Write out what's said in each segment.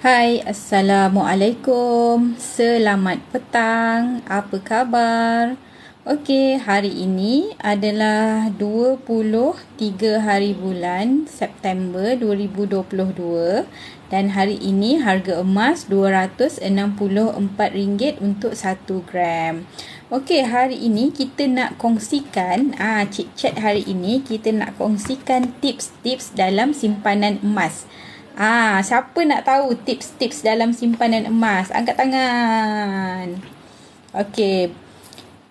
Hai, Assalamualaikum. Selamat petang. Apa khabar? Okey, hari ini adalah 23 hari bulan September 2022 dan hari ini harga emas RM264 untuk 1 gram. Okey, hari ini kita nak kongsikan, chit-chat hari ini kita nak kongsikan tips-tips dalam simpanan emas. Siapa nak tahu tips-tips dalam simpanan emas? Angkat tangan. Okey.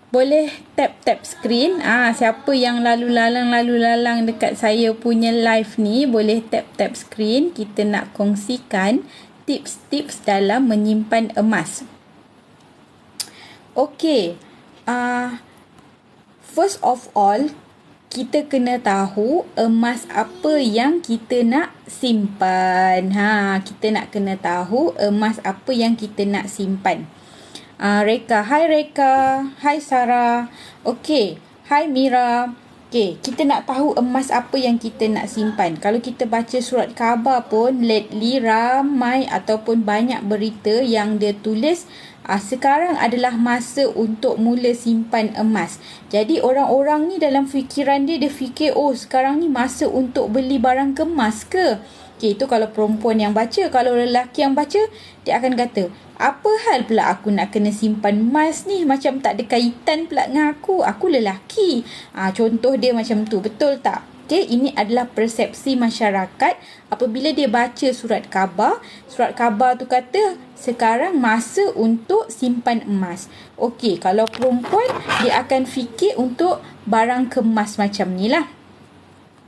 Boleh tap-tap skrin. Siapa yang lalu-lalang dekat saya punya live ni, boleh tap-tap skrin. Kita nak kongsikan tips-tips dalam menyimpan emas. Okey. First of all, kita kena tahu emas apa yang kita nak simpan. Kita nak kena tahu emas apa yang kita nak simpan. Reka, hai Reka. Hai Sarah. Okey, hai Mira. Okey, kita nak tahu emas apa yang kita nak simpan. Kalau kita baca surat khabar pun, lately ramai ataupun banyak berita yang dia tulis sekarang adalah masa untuk mula simpan emas. Jadi orang-orang ni dalam fikiran dia fikir, sekarang ni masa untuk beli barang kemas ke? Okay, itu kalau perempuan yang baca. Kalau lelaki yang baca, dia akan kata, apa hal pula aku nak kena simpan emas ni? Macam tak ada kaitan pula dengan aku. Aku lelaki. Contoh dia macam tu. Betul tak? Okay, ini adalah persepsi masyarakat apabila dia baca surat khabar. Surat khabar tu kata sekarang masa untuk simpan emas. Okey, kalau perempuan dia akan fikir untuk barang kemas macam ni lah.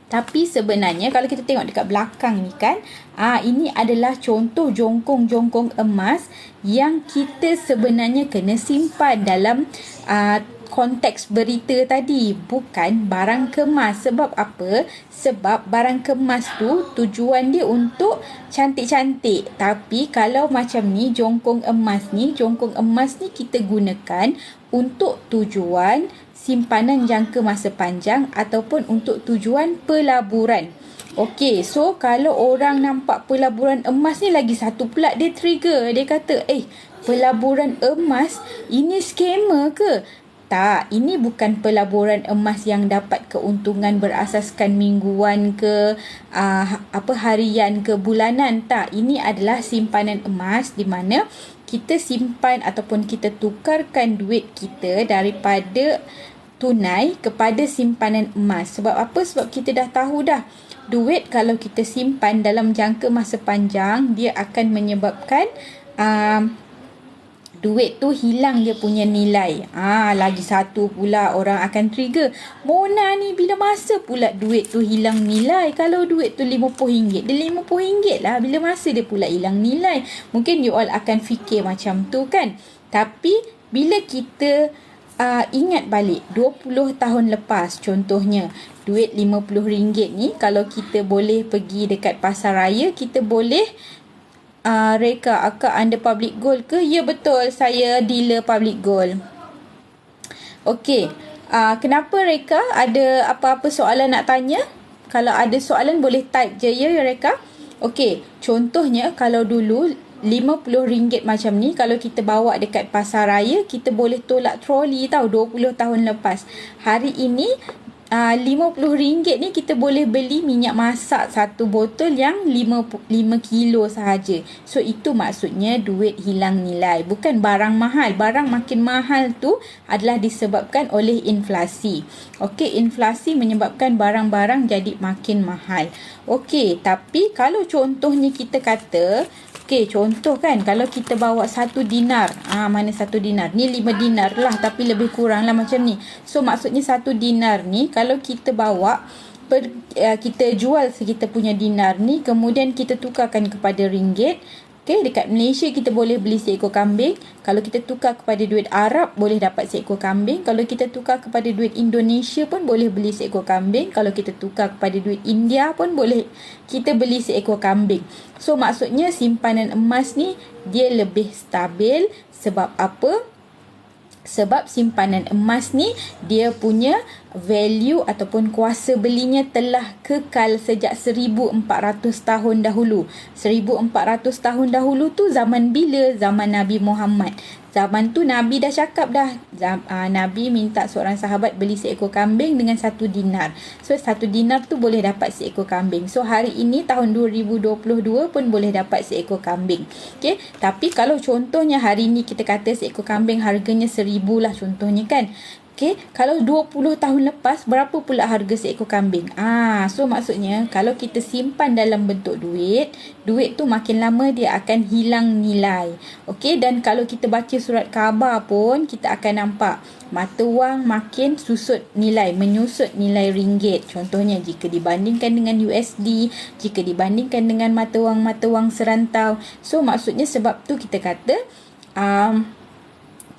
Tapi sebenarnya kalau kita tengok dekat belakang ni kan, ini adalah contoh jongkong-jongkong emas yang kita sebenarnya kena simpan dalam konteks berita tadi, bukan barang kemas. Sebab apa? Sebab barang kemas tu tujuan dia untuk cantik-cantik. Tapi kalau macam ni, jongkong emas ni kita gunakan untuk tujuan simpanan jangka masa panjang ataupun untuk tujuan pelaburan. Okey, so kalau orang nampak pelaburan emas ni, lagi satu pula dia trigger. Dia kata, pelaburan emas ini scammer ke? Tak, ini bukan pelaburan emas yang dapat keuntungan berasaskan mingguan ke harian ke bulanan. Tak, ini adalah simpanan emas di mana kita simpan ataupun kita tukarkan duit kita daripada tunai kepada simpanan emas. Sebab apa? Sebab kita dah tahu dah, duit kalau kita simpan dalam jangka masa panjang, dia akan menyebabkan duit tu hilang dia punya nilai. Lagi satu pula orang akan trigger. Mona ni bila masa pula duit tu hilang nilai? Kalau duit tu RM50, dia RM50 lah. Bila masa dia pula hilang nilai? Mungkin you all akan fikir macam tu kan. Tapi bila kita ingat balik 20 tahun lepas, contohnya duit RM50 ni, kalau kita boleh pergi dekat pasar raya, kita boleh Reka, akak anda public gold ke? Ya, betul, saya dealer public gold. Okey, kenapa Reka? Ada apa-apa soalan nak tanya? Kalau ada soalan boleh type je ya Reka. Okey, contohnya kalau dulu RM50 macam ni, kalau kita bawa dekat pasar raya, kita boleh tolak troli tau, 20 tahun lepas. Hari ini RM50 ni kita boleh beli minyak masak satu botol yang 5 kilo sahaja. So itu maksudnya duit hilang nilai, bukan barang mahal. Barang makin mahal tu adalah disebabkan oleh inflasi. Okey, inflasi menyebabkan barang-barang jadi makin mahal. Okey, tapi kalau contohnya kita kata, contoh kan, kalau kita bawa 1 dinar. Mana 1 dinar? Ni 5 dinar lah, tapi lebih kurang lah macam ni. So, maksudnya 1 dinar ni, kalau kita bawa, kita jual kita punya dinar ni, kemudian kita tukarkan kepada ringgit. Dekat Malaysia kita boleh beli seekor kambing. Kalau kita tukar kepada duit Arab, boleh dapat seekor kambing. Kalau kita tukar kepada duit Indonesia pun boleh beli seekor kambing. Kalau kita tukar kepada duit India pun boleh kita beli seekor kambing. So maksudnya simpanan emas ni dia lebih stabil. Sebab apa? Sebab simpanan emas ni dia punya value ataupun kuasa belinya telah kekal sejak 1400 tahun dahulu. 1400 tahun dahulu tu zaman bila? Zaman Nabi Muhammad. Zaman tu Nabi dah cakap dah. Nabi minta seorang sahabat beli seekor kambing dengan 1 dinar. So 1 dinar tu boleh dapat seekor kambing. So hari ini tahun 2022 pun boleh dapat seekor kambing. Okay. Tapi kalau contohnya hari ni kita kata seekor kambing harganya 1000 lah contohnya kan. Okay, kalau 20 tahun lepas, berapa pula harga seekor kambing? So maksudnya, kalau kita simpan dalam bentuk duit, duit tu makin lama dia akan hilang nilai. Okay, dan kalau kita baca surat khabar pun, kita akan nampak mata wang makin susut nilai, menyusut nilai ringgit. Contohnya, jika dibandingkan dengan USD, jika dibandingkan dengan mata wang serantau. So maksudnya sebab tu kita kata,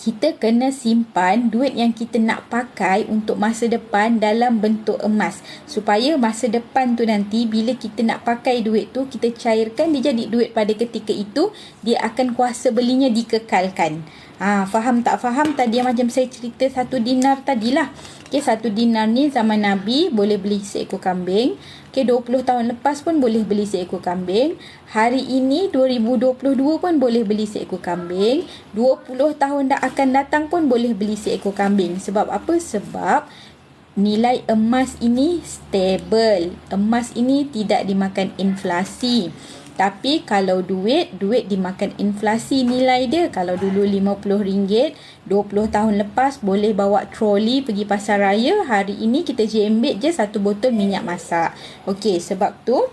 kita kena simpan duit yang kita nak pakai untuk masa depan dalam bentuk emas. Supaya masa depan tu nanti bila kita nak pakai duit tu, kita cairkan dia jadi duit pada ketika itu, dia akan kuasa belinya dikekalkan. Faham tak faham tadi yang macam saya cerita 1 dinar tadilah. Okay, 1 dinar ni zaman Nabi boleh beli seekor kambing. Okay, 20 tahun lepas pun boleh beli seekor kambing. Hari ini 2022 pun boleh beli seekor kambing. 20 tahun akan datang pun boleh beli seekor kambing. Sebab apa? Sebab nilai emas ini stable. Emas ini tidak dimakan inflasi. Tapi kalau duit dimakan inflasi nilai dia. Kalau dulu RM50, 20 tahun lepas boleh bawa troli pergi pasar raya. Hari ini kita jembet je 1 botol minyak masak. Okey, sebab tu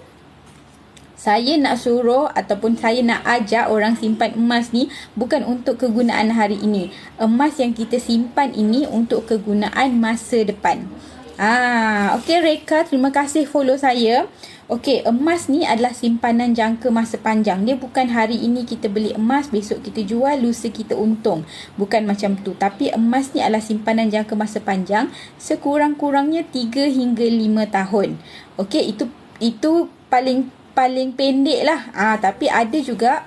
saya nak suruh ataupun saya nak ajak orang simpan emas ni bukan untuk kegunaan hari ini. Emas yang kita simpan ini untuk kegunaan masa depan. Okey Reka, terima kasih follow saya. Okey, emas ni adalah simpanan jangka masa panjang. Dia bukan hari ini kita beli emas, besok kita jual, lusa kita untung. Bukan macam tu. Tapi emas ni adalah simpanan jangka masa panjang, sekurang-kurangnya 3 hingga 5 tahun. Okey, itu paling pendek lah. Tapi ada juga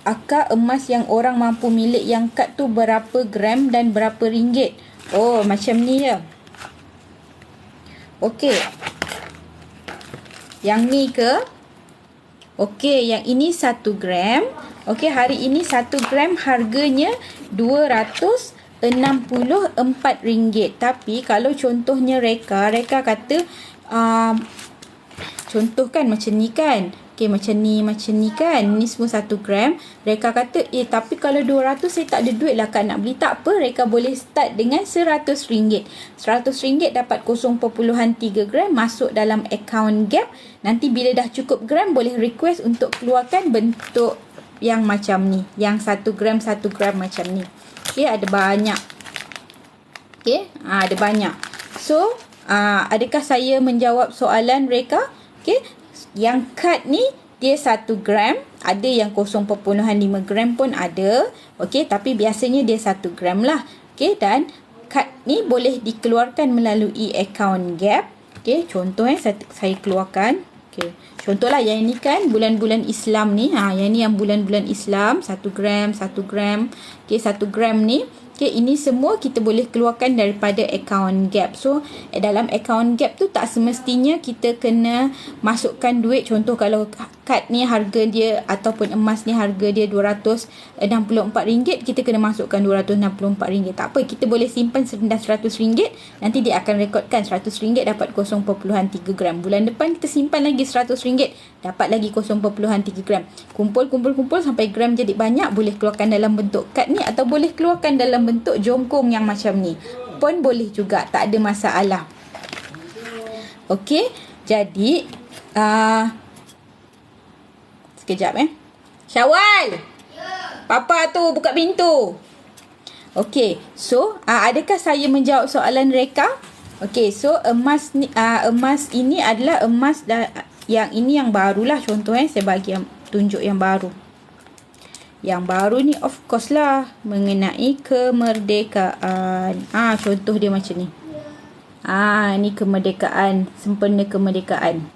akar emas yang orang mampu milik yang kad tu berapa gram dan berapa ringgit. Oh, macam ni je. Okey. Yang ni ke? Okey, yang ini 1 gram. Okey, hari ini 1 gram harganya RM264. Tapi kalau contohnya Reka kata contoh kan macam ni kan. Okey, macam ni kan. Ni semua 1 gram. Reka kata, tapi kalau 200 saya tak ada duit lah Kak nak beli. Tak apa, Reka boleh start dengan RM100. RM100 dapat 0.3 gram masuk dalam account Gap. Nanti bila dah cukup gram, boleh request untuk keluarkan bentuk yang macam ni. Yang 1 gram macam ni. Okey, ada banyak. Okey, ada banyak. So, adakah saya menjawab soalan Reka? Okey, yang kad ni dia 1 gram, ada yang 0.5 gram pun ada. Okey, tapi biasanya dia 1 gram lah. Okey, dan kad ni boleh dikeluarkan melalui akaun Gap. Okey, contoh saya keluarkan. Okey, contohlah yang ni kan bulan-bulan Islam ni. Yang ni yang bulan-bulan Islam, 1 gram. Okey, 1 gram ni. Okay, ini semua kita boleh keluarkan daripada akaun Gap. So, dalam akaun Gap tu tak semestinya kita kena masukkan duit. Contoh kalau kad ni harga dia ataupun emas ni harga dia RM264, kita kena masukkan RM264. Tak apa, kita boleh simpan serendah RM100. Nanti dia akan rekodkan RM100 dapat 0.3 gram. Bulan depan kita simpan lagi RM100, dapat lagi 0.3 gram. Kumpul sampai gram jadi banyak, boleh keluarkan dalam bentuk kad ni atau boleh keluarkan dalam bentuk jongkong yang macam ni pun boleh juga, tak ada masalah. Okey, jadi sekejap Syawal, Papa tu buka pintu. Okey, so adakah saya menjawab soalan Reka? Okey, so emas ini adalah emas yang ini yang barulah. Contoh saya bagi tunjuk yang baru. Yang baru ni of course lah mengenai kemerdekaan. Contoh dia macam ni. Ni kemerdekaan, sempena kemerdekaan.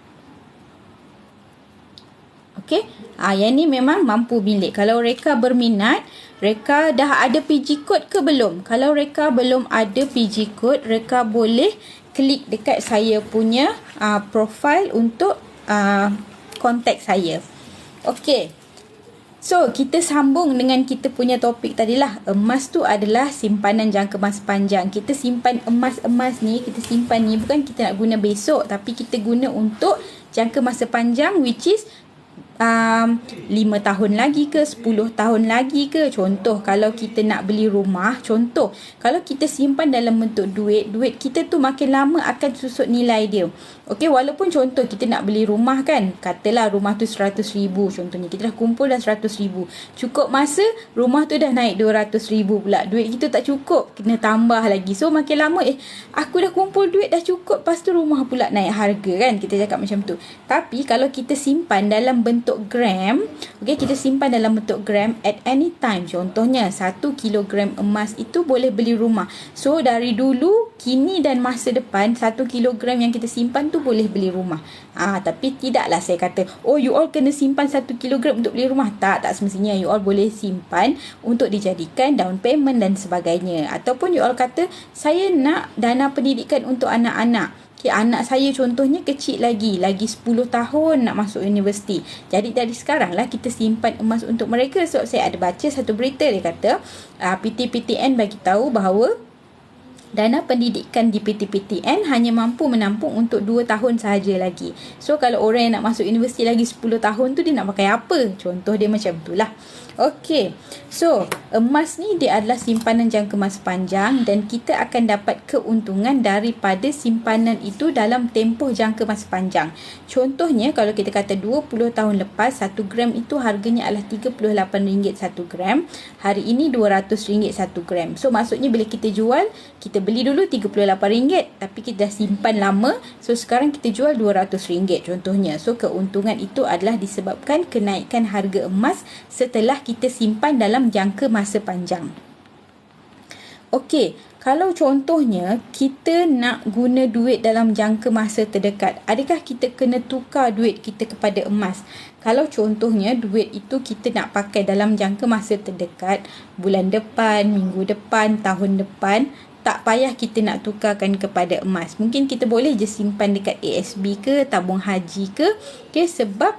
Okey. Yang ni memang mampu milik. Kalau Reka berminat, Reka dah ada PG code ke belum? Kalau Reka belum ada PG code, Reka boleh klik dekat saya punya profile untuk kontak saya. Okey. So, kita sambung dengan kita punya topik tadilah. Emas tu adalah simpanan jangka masa panjang. Kita simpan emas-emas ni, kita simpan ni bukan kita nak guna besok, tapi kita guna untuk jangka masa panjang, which is 5 tahun lagi ke, 10 tahun lagi ke. Contoh, kalau kita nak beli rumah, contoh, kalau kita simpan dalam bentuk duit, duit kita tu makin lama akan susut nilai dia. Okey, walaupun contoh kita nak beli rumah kan, katalah rumah tu 100,000 contohnya. Kita dah kumpul dah 100,000. Cukup masa, rumah tu dah naik 200,000 pula. Duit kita tak cukup, kena tambah lagi. So, makin lama, aku dah kumpul duit dah cukup, lepas tu rumah pula naik harga kan. Kita cakap macam tu. Tapi, kalau kita simpan dalam bentuk gram, okey, kita simpan dalam bentuk gram at any time. Contohnya, 1 kilogram emas itu boleh beli rumah. So, dari dulu, kini dan masa depan, 1 kilogram yang kita simpan tu boleh beli rumah. Tapi tidaklah saya kata, you all kena simpan 1 kilogram untuk beli rumah. Tak semestinya. You all boleh simpan untuk dijadikan down payment dan sebagainya. Ataupun you all kata, saya nak dana pendidikan untuk anak-anak. Okay, anak saya contohnya kecil lagi 10 tahun nak masuk universiti. Jadi dari sekarang lah kita simpan emas untuk mereka. So, saya ada baca satu berita, dia kata PTPTN bagi tahu bahawa dana pendidikan di PTPTN hanya mampu menampung untuk 2 tahun sahaja lagi. So, kalau orang yang nak masuk universiti lagi 10 tahun tu, dia nak pakai apa? Contoh dia macam itulah. Okey. So, emas ni dia adalah simpanan jangka masa panjang dan kita akan dapat keuntungan daripada simpanan itu dalam tempoh jangka masa panjang. Contohnya, kalau kita kata 20 tahun lepas, 1 gram itu harganya adalah RM38 1 gram. Hari ini RM200 1 gram. So, maksudnya bila kita jual, kita beli dulu RM38, tapi kita dah simpan lama. So, sekarang kita jual RM200 contohnya. So, keuntungan itu adalah disebabkan kenaikan harga emas setelah kita simpan dalam jangka masa panjang. Okey, kalau contohnya kita nak guna duit dalam jangka masa terdekat, adakah kita kena tukar duit kita kepada emas? Kalau contohnya duit itu kita nak pakai dalam jangka masa terdekat, bulan depan, minggu depan, tahun depan, tak payah kita nak tukarkan kepada emas. Mungkin kita boleh je simpan dekat ASB ke, tabung haji ke. Okay, sebab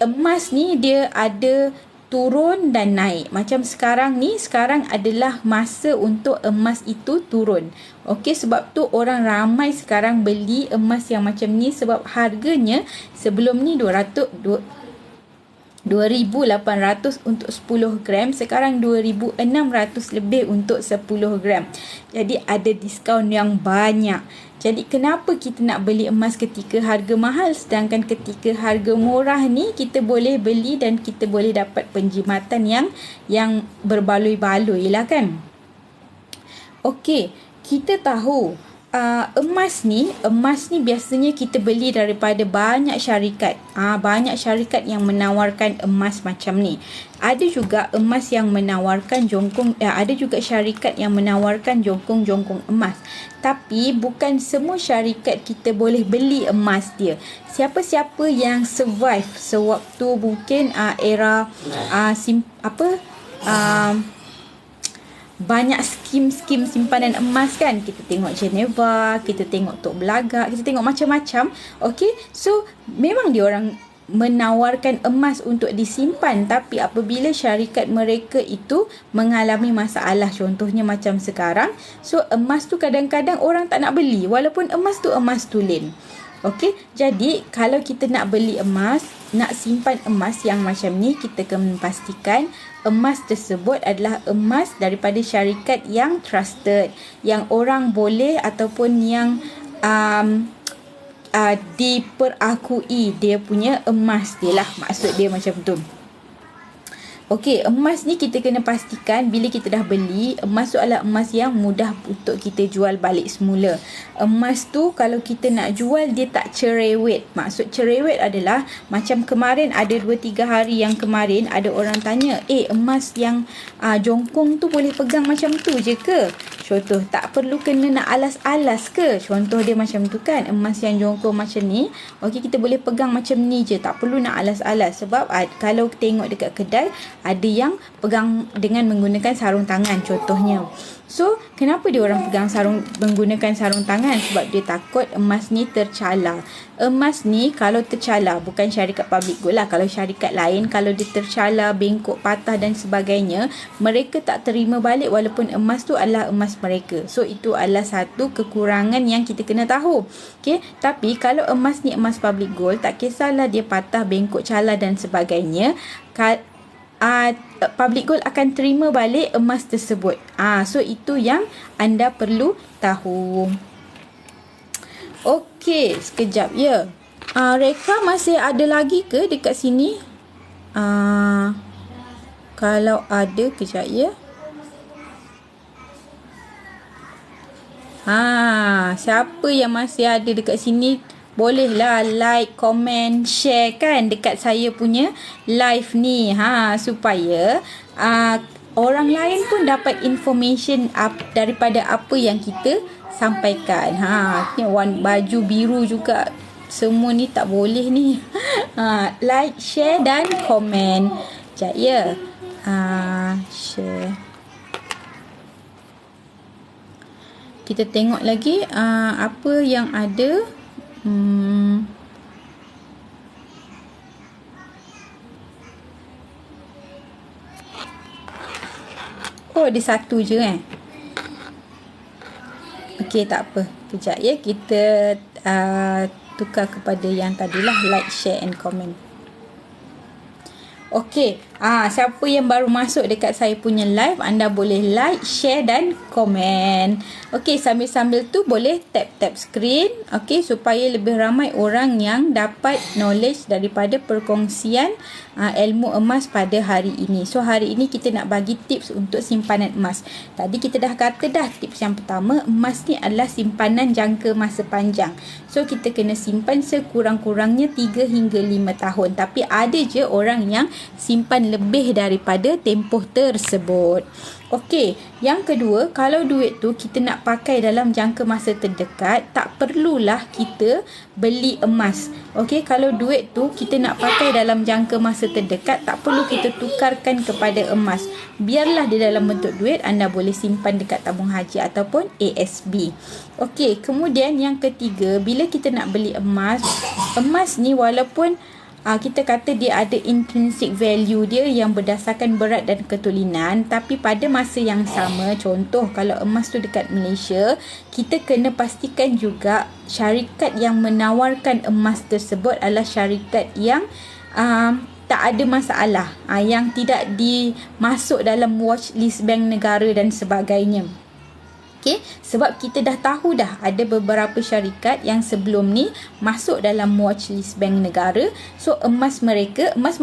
emas ni dia ada turun dan naik. Macam sekarang ni, sekarang adalah masa untuk emas itu turun. Okey, sebab tu orang ramai sekarang beli emas yang macam ni sebab harganya sebelum ni 2,800 untuk 10 gram, sekarang 2,600 lebih untuk 10 gram. Jadi ada diskaun yang banyak. Jadi kenapa kita nak beli emas ketika harga mahal, sedangkan ketika harga murah ni kita boleh beli dan kita boleh dapat penjimatan yang berbaloi-baloi lah kan. Okey, kita tahu emas ni biasanya kita beli daripada banyak syarikat. Banyak syarikat yang menawarkan emas macam ni. Ada juga emas yang menawarkan jongkong, ada juga syarikat yang menawarkan jongkong-jongkong emas. Tapi bukan semua syarikat kita boleh beli emas dia. Siapa-siapa yang survive sewaktu mungkin era banyak skim-skim simpanan emas kan. Kita tengok Geneva, kita tengok Tok Belagak, kita tengok macam-macam. Okay, so memang dia orang menawarkan emas untuk disimpan, tapi apabila syarikat mereka itu mengalami masalah, contohnya macam sekarang, so emas tu kadang-kadang orang tak nak beli walaupun emas tu emas tulen. Okey, jadi kalau kita nak beli emas, nak simpan emas yang macam ni, kita kena pastikan emas tersebut adalah emas daripada syarikat yang trusted, yang orang boleh ataupun yang diperakui dia punya emas dia lah, maksud dia macam tu. Okey, emas ni kita kena pastikan bila kita dah beli, emas tu adalah emas yang mudah untuk kita jual balik semula. Emas tu kalau kita nak jual, dia tak cerewet. Maksud cerewet adalah macam kemarin, ada 2-3 hari yang kemarin ada orang tanya, emas yang jongkong tu boleh pegang macam tu je ke? Contoh, tak perlu kena nak alas-alas ke? Contoh dia macam tu kan, emas yang jongkong macam ni. Okey, kita boleh pegang macam ni je, tak perlu nak alas-alas. Sebab kalau tengok dekat kedai, ada yang pegang dengan menggunakan sarung tangan contohnya. So, kenapa dia orang pegang menggunakan sarung tangan? Sebab dia takut emas ni tercalar. Emas ni kalau tercalar, bukan syarikat public gold lah. Kalau syarikat lain, kalau dia tercalar, bengkok, patah dan sebagainya, mereka tak terima balik walaupun emas tu adalah emas mereka. So, itu adalah satu kekurangan yang kita kena tahu. Okay? Tapi, kalau emas ni emas public gold, tak kisahlah dia patah, bengkok, calar dan sebagainya, public gold akan terima balik emas tersebut. So itu yang anda perlu tahu. Okey, sekejap ya. Reka masih ada lagi ke dekat sini? Kalau ada, kejap ya. Siapa yang masih ada dekat sini, bolehlah like, komen, share kan dekat saya punya live ni, supaya orang lain pun dapat information daripada apa yang kita sampaikan. Ni baju biru juga, semua ni tak boleh ni. Like, share dan komen. Sekejap ya. Share. Kita tengok lagi apa yang ada. Oh, ada satu je Okey, tak apa. Kejap ya, kita tukar kepada yang tadilah, like, share and comment. Okey, siapa yang baru masuk dekat saya punya live, anda boleh like, share dan komen. Okey, sambil-sambil tu boleh tap screen, okey, supaya lebih ramai orang yang dapat knowledge daripada perkongsian ilmu emas pada hari ini. So, hari ini kita nak bagi tips untuk simpanan emas. Tadi kita dah kata dah, tips yang pertama, emas ni adalah simpanan jangka masa panjang. So, kita kena simpan sekurang-kurangnya 3 hingga 5 tahun. Tapi ada je orang yang simpan lebih daripada tempoh tersebut. Okey, yang kedua, kalau duit tu kita nak pakai dalam jangka masa terdekat, tak perlulah kita beli emas. Okey, kalau duit tu kita nak pakai dalam jangka masa terdekat, tak perlu kita tukarkan kepada emas. Biarlah dia dalam bentuk duit, anda boleh simpan dekat tabung haji ataupun ASB. Okey, kemudian yang ketiga, bila kita nak beli emas ni walaupun kita kata dia ada intrinsic value dia yang berdasarkan berat dan ketulinan, tapi pada masa yang sama, contoh kalau emas tu dekat Malaysia, kita kena pastikan juga syarikat yang menawarkan emas tersebut adalah syarikat yang tak ada masalah, yang tidak dimasuk dalam watch list bank negara dan sebagainya. Okay, sebab kita dah tahu dah ada beberapa syarikat yang sebelum ni masuk dalam watchlist bank negara. So, emas mereka emas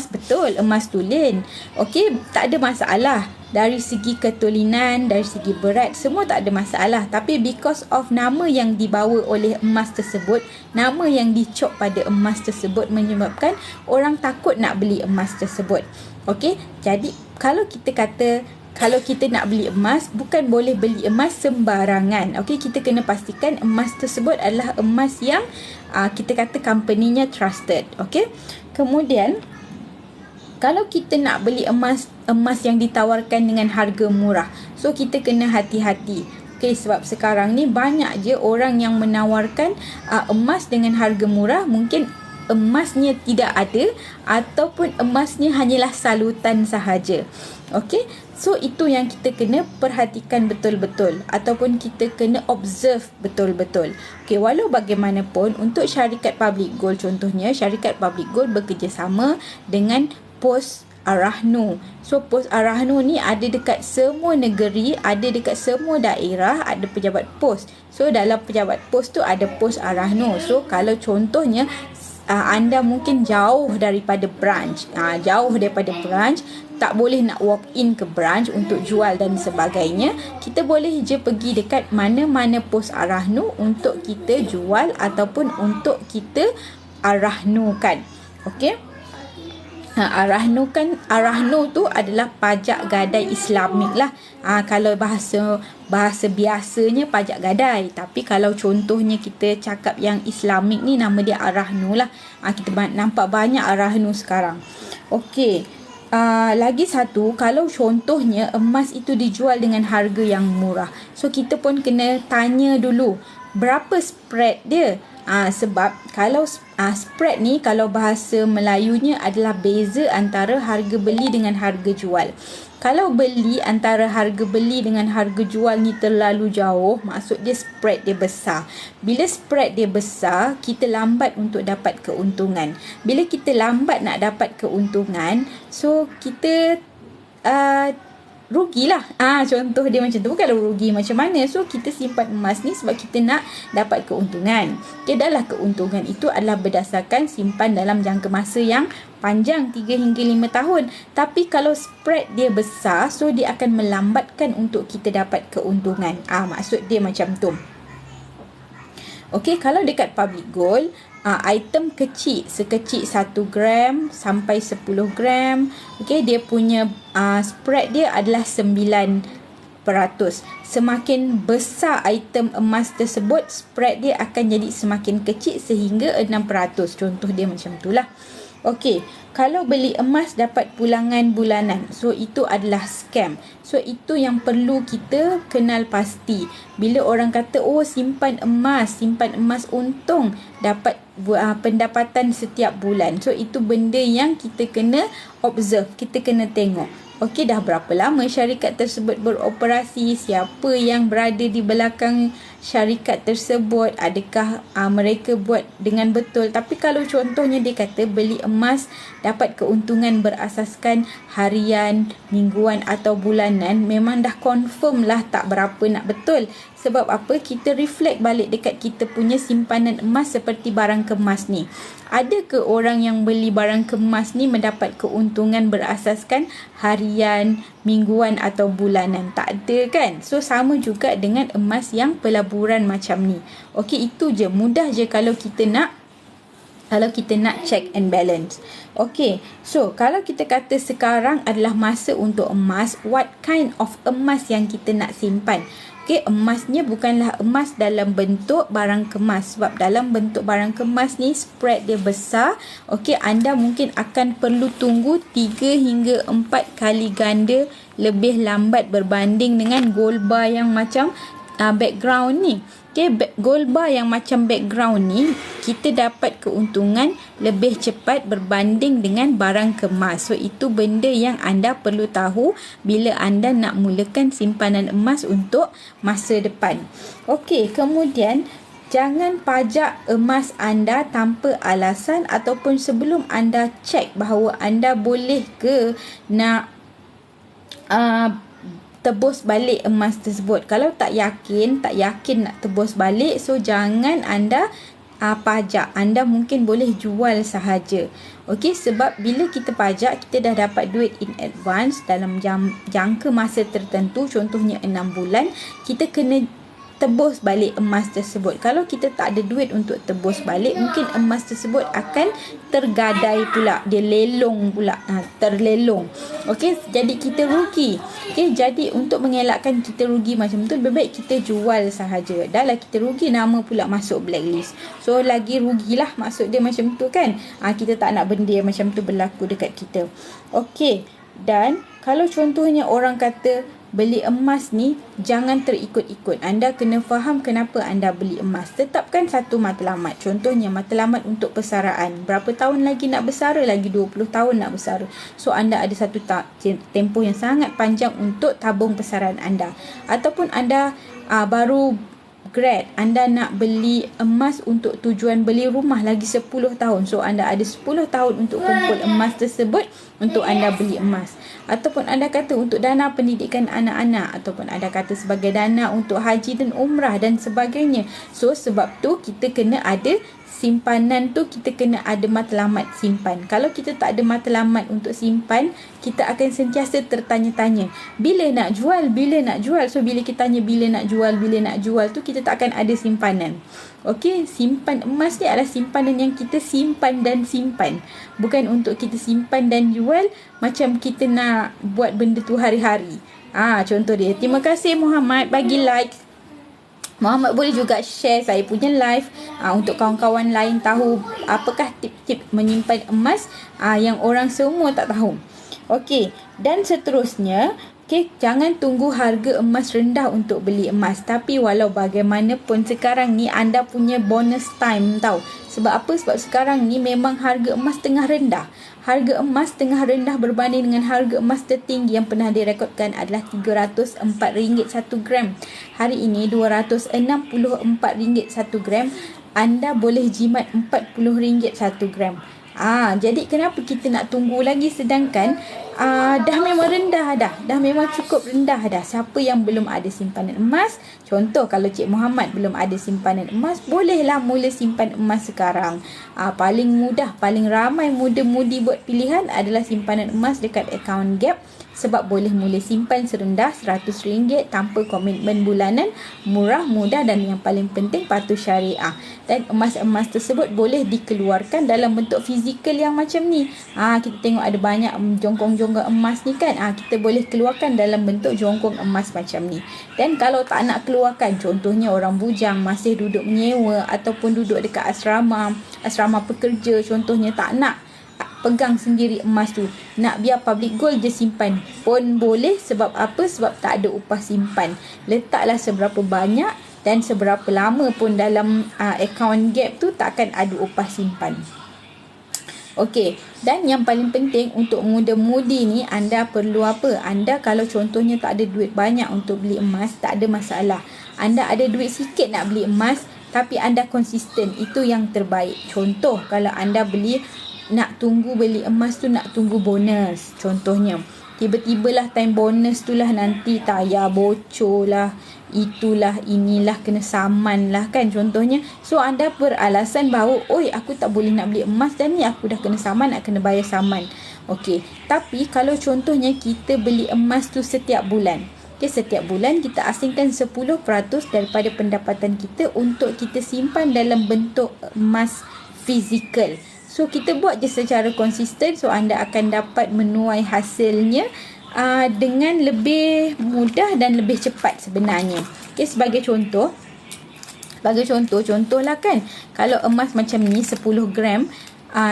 betul, emas tulen. Okay, tak ada masalah. Dari segi ketulinan, dari segi berat, semua tak ada masalah. Tapi because of nama yang dibawa oleh emas tersebut, nama yang dicop pada emas tersebut menyebabkan orang takut nak beli emas tersebut. Okay, jadi kalau kita nak beli emas, bukan boleh beli emas sembarangan. Okey, kita kena pastikan emas tersebut adalah emas yang kita kata company-nya trusted. Okey. Kemudian kalau kita nak beli emas yang ditawarkan dengan harga murah, so kita kena hati-hati. Okey, sebab sekarang ni banyak je orang yang menawarkan emas dengan harga murah, mungkin emasnya tidak ada ataupun emasnya hanyalah salutan sahaja. Okey, so itu yang kita kena perhatikan betul-betul ataupun kita kena observe betul-betul. Okey, walau bagaimanapun untuk syarikat public gold, contohnya syarikat public gold bekerjasama dengan Pos Ar-Rahnu. So Pos Ar-Rahnu ni ada dekat semua negeri, ada dekat semua daerah, ada pejabat pos. So dalam pejabat pos tu ada Pos Ar-Rahnu. So kalau contohnya anda mungkin jauh daripada branch, tak boleh nak walk in ke branch untuk jual dan sebagainya, kita boleh je pergi dekat mana-mana Pos Ar-Rahnu untuk kita jual ataupun untuk kita Ar-Rahnukan. Okey. Arahno tu adalah pajak gadai Islamik lah. Kalau bahasa biasanya pajak gadai, tapi kalau contohnya kita cakap yang Islamik ni, nama dia Arahno lah. Kita nampak banyak Arahno sekarang. Okey. Lagi satu, kalau contohnya emas itu dijual dengan harga yang murah, so kita pun kena tanya dulu berapa spread dia. Sebab kalau spread ni, kalau bahasa Melayunya adalah beza antara harga beli dengan harga jual. Kalau beli antara harga beli dengan harga jual ni terlalu jauh, maksud dia spread dia besar. Bila spread dia besar, kita lambat untuk dapat keuntungan. Bila kita lambat nak dapat keuntungan, so kita rugilah. Contoh dia macam tu. Kalau rugi macam mana? So kita simpan emas ni sebab kita nak dapat keuntungan. Dahlah keuntungan itu adalah berdasarkan simpan dalam jangka masa yang panjang, 3 hingga 5 tahun. Tapi kalau spread dia besar, so dia akan melambatkan untuk kita dapat keuntungan. Maksud dia macam tu. Okey, kalau dekat public gold, item kecil sekecil 1 gram sampai 10 gram, okey, dia punya spread dia adalah 9%. Semakin besar item emas tersebut, spread dia akan jadi semakin kecil sehingga 6%. Contoh dia macam itulah. Okey, kalau beli emas dapat pulangan bulanan, so itu adalah scam. So itu yang perlu kita kenal pasti. Bila orang kata, simpan emas untung, dapat pendapatan setiap bulan. So itu benda yang kita kena observe, kita kena tengok. Okey, dah berapa lama syarikat tersebut beroperasi, siapa yang berada di belakang syarikat tersebut, adakah mereka buat dengan betul. Tapi kalau contohnya dia kata beli emas dapat keuntungan berasaskan harian, mingguan atau bulanan, memang dah confirm lah tak berapa nak betul. Sebab apa? Kita reflect balik dekat kita punya simpanan emas seperti barang kemas ni. Ada ke orang yang beli barang kemas ni mendapat keuntungan berasaskan harian, mingguan atau bulanan? Tak ada kan? So sama juga dengan emas yang pelaburan macam ni. Okey, itu je. Mudah je kalau kita nak check and balance. Okey, so kalau kita kata sekarang adalah masa untuk emas, what kind of emas yang kita nak simpan? Okey, emasnya bukanlah emas dalam bentuk barang kemas. Sebab dalam bentuk barang kemas ni spread dia besar. Okey, anda mungkin akan perlu tunggu 3 hingga 4 kali ganda lebih lambat berbanding dengan gold bar yang macam background ni. Okay, gold bar yang macam background ni, kita dapat keuntungan lebih cepat berbanding dengan barang kemas. So, itu benda yang anda perlu tahu bila anda nak mulakan simpanan emas untuk masa depan. Okey, kemudian jangan pajak emas anda tanpa alasan ataupun sebelum anda cek bahawa anda boleh ke nak tebus balik emas tersebut. Kalau tak yakin nak tebus balik, so jangan anda pajak. Anda mungkin boleh jual sahaja. Okey, sebab bila kita pajak, kita dah dapat duit in advance dalam jangka masa tertentu, contohnya 6 bulan, kita kena tebus balik emas tersebut. Kalau kita tak ada duit untuk tebus balik, mungkin emas tersebut akan tergadai pula, dia lelong pula, terlelong. Okey, jadi kita rugi. Okey, jadi untuk mengelakkan kita rugi macam tu, lebih baik kita jual sahaja. Dah lah kita rugi, nama pula masuk blacklist. So lagi rugilah, maksud dia macam tu kan. Kita tak nak benda macam tu berlaku dekat kita. Okey, dan kalau contohnya orang kata beli emas ni jangan terikut-ikut. Anda kena faham kenapa anda beli emas. Tetapkan satu matlamat. Contohnya matlamat untuk persaraan. Berapa tahun lagi nak bersara? Lagi 20 tahun nak bersara. So anda ada satu tempoh yang sangat panjang untuk tabung persaraan anda. Ataupun anda baru grad, anda nak beli emas untuk tujuan beli rumah lagi 10 tahun. So anda ada 10 tahun untuk kumpul emas tersebut untuk anda beli emas. Ataupun anda kata untuk dana pendidikan anak-anak, ataupun anda kata sebagai dana untuk haji dan umrah dan sebagainya. So sebab tu kita kena ada simpanan tu kita kena ada matlamat simpan. Kalau kita tak ada matlamat untuk simpan, kita akan sentiasa tertanya-tanya, bila nak jual, bila nak jual. So bila kita tanya bila nak jual tu, kita tak akan ada simpanan. Okey, simpan emas ni adalah simpanan yang kita simpan dan simpan. Bukan untuk kita simpan dan jual macam kita nak buat benda tu hari-hari. Contoh dia. Terima kasih Muhammad bagi like. Muhammad boleh juga share saya punya live untuk kawan-kawan lain tahu apakah tip-tip menyimpan emas yang orang semua tak tahu. Okey, dan seterusnya, jangan tunggu harga emas rendah untuk beli emas. Tapi walau bagaimanapun sekarang ni anda punya bonus time tau. Sebab apa? Sebab sekarang ni memang harga emas tengah rendah. Harga emas tengah rendah berbanding dengan harga emas tertinggi yang pernah direkodkan adalah RM304 1 gram. Hari ini RM264 1 gram. Anda boleh jimat RM40 1 gram. Jadi kenapa kita nak tunggu lagi, sedangkan dah memang rendah dah memang cukup rendah dah. Siapa yang belum ada simpanan emas, contoh kalau Cik Muhammad belum ada simpanan emas, bolehlah mula simpan emas sekarang. Paling mudah, paling ramai muda-mudi buat pilihan adalah simpanan emas dekat account Gap. Sebab boleh mula simpan serendah RM100 tanpa komitmen bulanan, murah, mudah dan yang paling penting patuh syariah. Dan emas-emas tersebut boleh dikeluarkan dalam bentuk fizikal yang macam ni. Kita tengok ada banyak jongkong-jongkong emas ni kan. Kita boleh keluarkan dalam bentuk jongkong emas macam ni. Dan kalau tak nak keluarkan, contohnya orang bujang masih duduk menyewa ataupun duduk dekat asrama pekerja, contohnya tak nak pegang sendiri emas tu, nak biar public gold je simpan pun boleh. Sebab apa? Sebab tak ada upah simpan. Letaklah seberapa banyak dan seberapa lama pun dalam account Gap tu takkan ada upah simpan. Okey, dan yang paling penting untuk muda-mudi ni, anda perlu apa? Anda kalau contohnya tak ada duit banyak untuk beli emas, tak ada masalah. Anda ada duit sikit nak beli emas, tapi anda konsisten, itu yang terbaik. Contoh kalau anda nak tunggu beli emas tu, nak tunggu bonus. Contohnya, tiba-tibalah time bonus tu lah nanti tayar bocor lah, itulah, inilah, kena saman lah kan contohnya. So, anda beralasan bahawa, aku tak boleh nak beli emas dan ni aku dah kena saman, nak kena bayar saman. Okey, tapi kalau contohnya kita beli emas tu setiap bulan. Setiap bulan kita asingkan 10% daripada pendapatan kita untuk kita simpan dalam bentuk emas fizikal. So, kita buat je secara konsisten. So, anda akan dapat menuai hasilnya dengan lebih mudah dan lebih cepat sebenarnya. Sebagai contohlah kan, kalau emas macam ni 10 gram,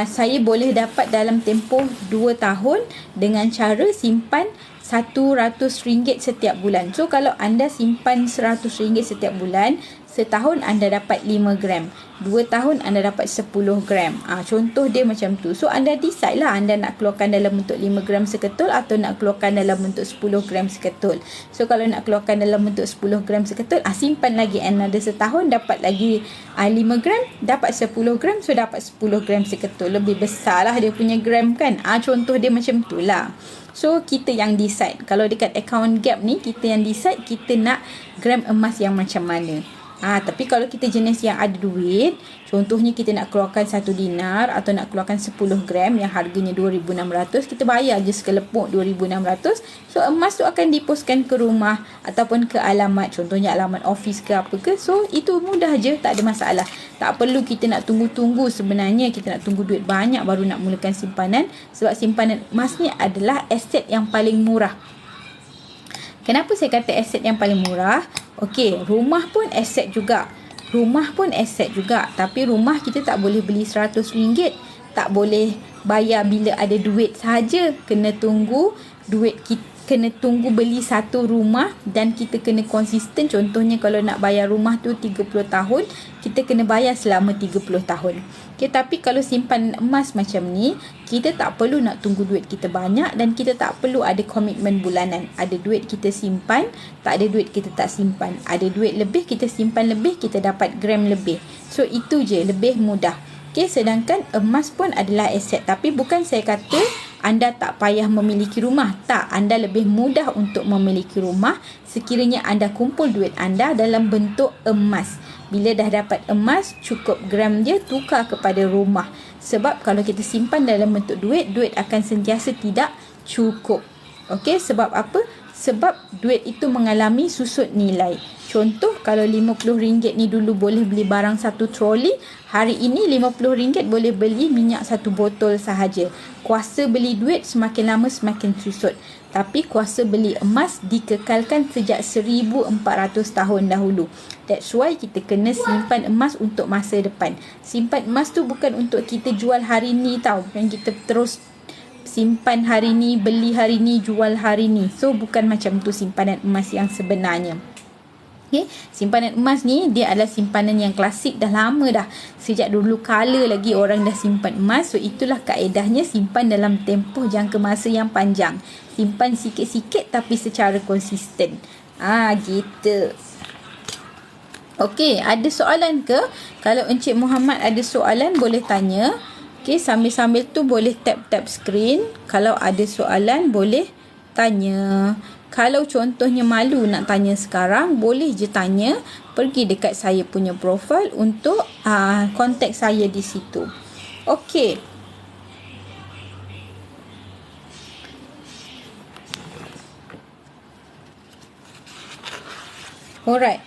saya boleh dapat dalam tempoh 2 tahun dengan cara simpan RM100 setiap bulan. So, kalau anda simpan RM100 setiap bulan, setahun anda dapat 5 gram. 2 tahun anda dapat 10 gram. Contoh dia macam tu. So, anda decide lah anda nak keluarkan dalam bentuk 5 gram seketul atau nak keluarkan dalam bentuk 10 gram seketul. So, kalau nak keluarkan dalam bentuk 10 gram seketul, simpan lagi another setahun, dapat lagi 5 gram, dapat 10 gram. So, dapat 10 gram seketul. Lebih besar lah dia punya gram kan. Contoh dia macam tu lah. So, kita yang decide. Kalau dekat account Gap ni, kita yang decide kita nak gram emas yang macam mana. Tapi kalau kita jenis yang ada duit, contohnya kita nak keluarkan 1 dinar atau nak keluarkan 10 gram yang harganya 2,600, kita bayar je sekelepuk 2,600. So, emas tu akan diposkan ke rumah ataupun ke alamat, contohnya alamat office ke apa ke. So, itu mudah je, tak ada masalah. Tak perlu kita nak tunggu-tunggu sebenarnya, kita nak tunggu duit banyak baru nak mulakan simpanan. Sebab simpanan emas ni adalah aset yang paling murah. Kenapa saya kata aset yang paling murah? Okey, rumah pun aset juga. Tapi rumah kita tak boleh beli RM100. Tak boleh bayar bila ada duit sahaja. Kena tunggu duit kita. Kena tunggu beli satu rumah dan kita kena konsisten. Contohnya kalau nak bayar rumah tu 30 tahun, kita kena bayar selama 30 tahun. Tapi kalau simpan emas macam ni, kita tak perlu nak tunggu duit kita banyak dan kita tak perlu ada komitmen bulanan. Ada duit kita simpan, tak ada duit kita tak simpan. Ada duit lebih, kita simpan lebih, kita dapat gram lebih. So, itu je, lebih mudah. Sedangkan emas pun adalah aset. Tapi bukan saya kata anda tak payah memiliki rumah. Tak, anda lebih mudah untuk memiliki rumah sekiranya anda kumpul duit anda dalam bentuk emas. Bila dah dapat emas, cukup gram dia tukar kepada rumah. Sebab kalau kita simpan dalam bentuk duit, duit akan sentiasa tidak cukup. Okey, sebab apa? Sebab duit itu mengalami susut nilai. Contoh, kalau RM50 ni dulu boleh beli barang satu troli, hari ini RM50 boleh beli minyak satu botol sahaja. Kuasa beli duit semakin lama semakin susut. Tapi kuasa beli emas dikekalkan sejak 1400 tahun dahulu. That's why kita kena simpan emas untuk masa depan. Simpan emas tu bukan untuk kita jual hari ni tau. Bukan kita terus simpan hari ni, beli hari ni, jual hari ni. So, bukan macam tu simpanan emas yang sebenarnya. Okay. Simpanan emas ni dia adalah simpanan yang klasik, dah lama dah. Sejak dulu kala lagi orang dah simpan emas. So itulah kaedahnya, simpan dalam tempoh jangka masa yang panjang. Simpan sikit-sikit tapi secara konsisten. Gitu. Okey, ada soalan ke? Kalau Encik Muhammad ada soalan boleh tanya. Okey, sambil-sambil tu boleh tap-tap screen. Kalau ada soalan boleh tanya. Kalau contohnya malu nak tanya sekarang, boleh je tanya. Pergi dekat saya punya profil untuk kontak saya di situ. Okey. Alright.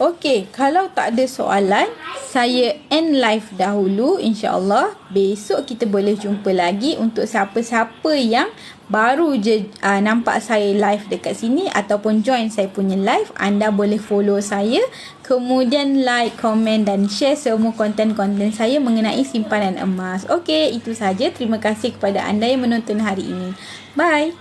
Okey, kalau tak ada soalan, saya end live dahulu. InsyaAllah besok kita boleh jumpa lagi. Untuk siapa-siapa yang baru je nampak saya live dekat sini ataupun join saya punya live, anda boleh follow saya, kemudian like, komen dan share semua konten-konten saya mengenai simpanan emas. Okey, itu saja. Terima kasih kepada anda yang menonton hari ini. Bye.